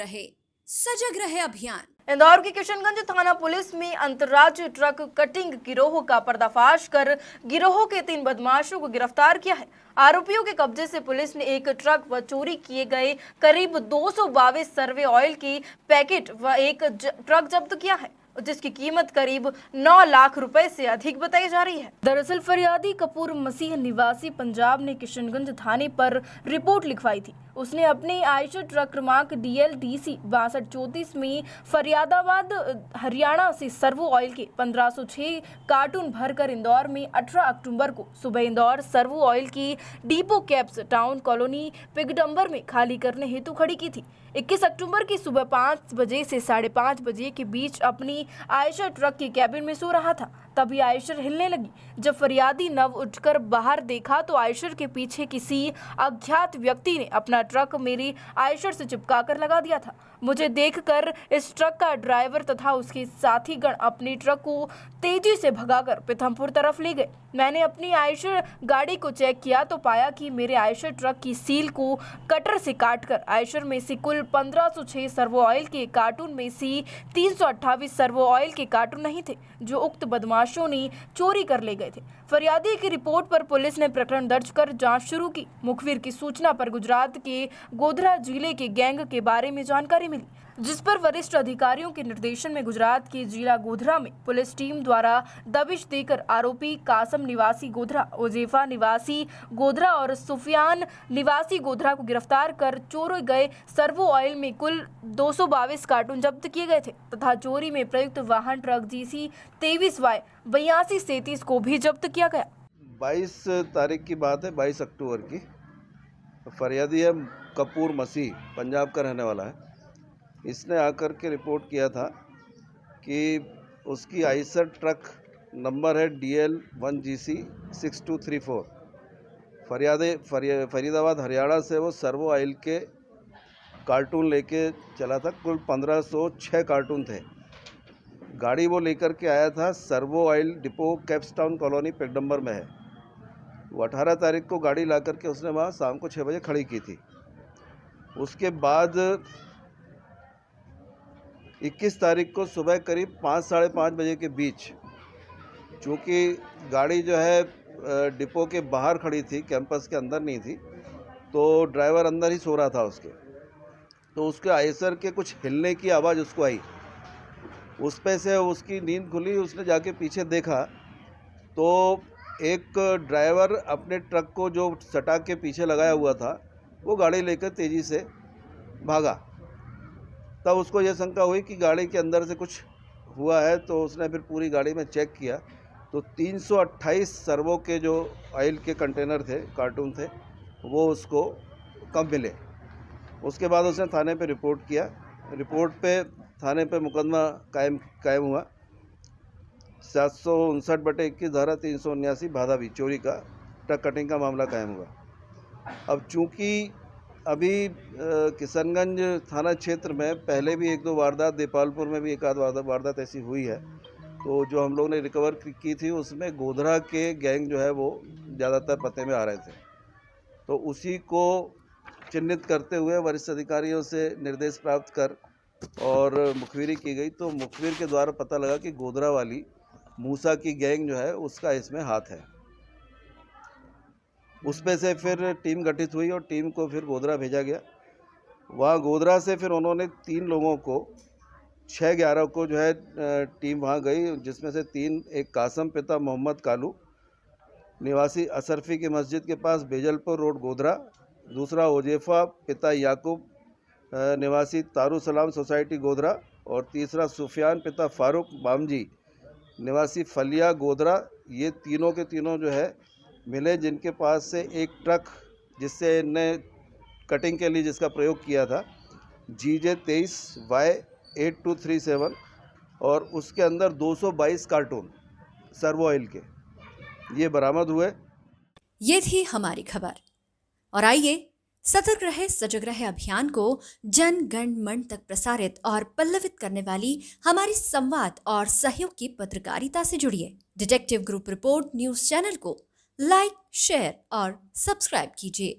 रहे सजग रहे अभियान। इंदौर की किशनगंज थाना पुलिस में अंतर्राज्यीय ट्रक कटिंग गिरोह का पर्दाफाश कर गिरोह के 3 बदमाशों को गिरफ्तार किया है। आरोपियों के कब्जे से पुलिस ने एक ट्रक व चोरी किए गए करीब 222 सर्वे ऑयल की पैकेट व एक ट्रक जब्त किया है, जिसकी कीमत करीब 9 लाख रुपए से अधिक बताई जा रही है। दरअसल फरियादी कपूर मसीह निवासी पंजाब ने किशनगंज थाने पर रिपोर्ट लिखवाई थी। उसने अपने आयशर ट्रक क्रमांक DLDC 6234 में फरियादाबाद हरियाणा से सर्वो ऑयल के 1506 कार्टून भरकर इंदौर में 18 अक्टूबर को सुबह इंदौर सर्वो ऑयल की डिपो कैप्स टाउन कॉलोनी पिगडम्बर में खाली करने हेतु खड़ी की थी। 21 अक्टूबर की सुबह 5 बजे से 5:30 बजे के बीच अपनी आयशर ट्रक के कैबिन में सो रहा था। तभी आयशर हिलने लगी। जब फरियादी नव उठकर बाहर देखा तो आयशर के पीछे किसी अज्ञात व्यक्ति ने अपना ट्रक मेरी आयशर से चिपकाकर लगा दिया था। मुझे देखकर इस ट्रक का ड्राइवर तथा उसके साथीगण अपनी ट्रक को तेजी से भगाकर पीथमपुर तरफ ले गए। मैंने अपनी आयशर गाड़ी को चेक किया तो पाया कि मेरे आयशर ट्रक की सील को कटर से काटकर आयशर में से कुल 1506 सर्वो ऑयल के कार्टून में से 328 सर्वो ऑयल के कार्टून नहीं थे, जो उक्त बदमाशों ने चोरी कर ले गए थे। फरियादी की रिपोर्ट पर पुलिस ने प्रकरण दर्ज कर जांच शुरू की। मुखबिर की सूचना पर गुजरात के गोधरा जिले के गैंग के बारे में जानकारी मिली, जिस पर वरिष्ठ अधिकारियों के निर्देशन में गुजरात के जिला गोधरा में पुलिस टीम द्वारा दबिश देकर आरोपी कासम निवासी गोधरा, उजेफा निवासी गोधरा और सुफियान निवासी गोधरा को गिरफ्तार कर चोरी गए सर्वो ऑयल में कुल 222 कार्टून जब्त किए गए थे तथा चोरी में प्रयुक्त वाहन ट्रक GC 23Y 8237 को भी जब्त किया गया। 22 तारीख की बात है, 22 अक्टूबर की। फरियादी है कपूर मसीह, पंजाब का रहने वाला है। इसने आकर के रिपोर्ट किया था कि उसकी आयशर ट्रक नंबर है DL1GC 6234 फरीदाबाद हरियाणा से वो सर्वो ऑयल के कार्टून लेके चला था। कुल 1506 कार्टून थे। गाड़ी वो लेकर के आया था, servo oil depot capstone colony पेगडम्बर में है। वो 18 तारीख को गाड़ी ला करके उसने वहाँ शाम को 6 बजे खड़ी की थी। उसके बाद 21 तारीख को सुबह करीब 5 साढ़े 5 बजे के बीच, चूँकि गाड़ी जो है डिपो के बाहर खड़ी थी, कैंपस के अंदर नहीं थी, तो ड्राइवर अंदर ही सो रहा था उसके। तो उसके आयशर के कुछ हिलने की आवाज़ उसको आई। उस पे से उसकी नींद खुली। उसने जाके पीछे देखा तो एक ड्राइवर अपने ट्रक को जो सटा के पीछे लगाया हुआ था, वो गाड़ी लेकर तेज़ी से भागा। तब उसको ये शंका हुई कि गाड़ी के अंदर से कुछ हुआ है, तो उसने फिर पूरी गाड़ी में चेक किया तो 328 सर्वो के जो ऑयल के कंटेनर थे, कार्टून थे, वो उसको कम मिले। उसके बाद उसने थाने पे रिपोर्ट किया। रिपोर्ट पे थाने पे मुकदमा कायम हुआ। 759/21 धारा 379 बाधा चोरी का ट्रक कटिंग का मामला कायम हुआ। अब चूँकि अभी किशनगंज थाना क्षेत्र में पहले भी 1-2 वारदात, देपालपुर में भी एक आध वारदात ऐसी हुई है, तो जो हम लोग ने रिकवर की थी उसमें गोधरा के गैंग जो है वो ज़्यादातर पते में आ रहे थे। तो उसी को चिन्हित करते हुए वरिष्ठ अधिकारियों से निर्देश प्राप्त कर और मुखबिरी की गई। तो मुखबिर के द्वारा पता लगा कि गोधरा वाली मूसा की गैंग जो है उसका इसमें हाथ है। उसमें से फिर टीम गठित हुई और टीम को फिर गोधरा भेजा गया। वहाँ गोधरा से फिर उन्होंने 3 लोगों को 6/11 को जो है टीम वहाँ गई, जिसमें से 3, एक कासम पिता मोहम्मद कालू निवासी असरफी की मस्जिद के पास बेजलपुर रोड गोधरा, दूसरा ओजेफा पिता याकूब निवासी तारुसलाम सोसाइटी गोधरा, और तीसरा सुफियान पिता फारूक बामजी निवासी फलिया गोधरा। ये तीनों के तीनों जो है मिले, जिनके पास से एक ट्रक जिससे इनने कटिंग के लिए जिसका प्रयोग किया था GJ 23Y 8237, और उसके अंदर 222 कार्टून सर्वो ऑयल के ये बरामद हुए। ये थी हमारी खबर, और आइए सतर्क रहे सजग रहे अभियान को जन गण मन तक प्रसारित और पल्लवित करने वाली हमारी संवाद और सहयोग की पत्रकारिता से जुड़िए। Detective group report news channel को लाइक, शेयर और सब्सक्राइब कीजिए।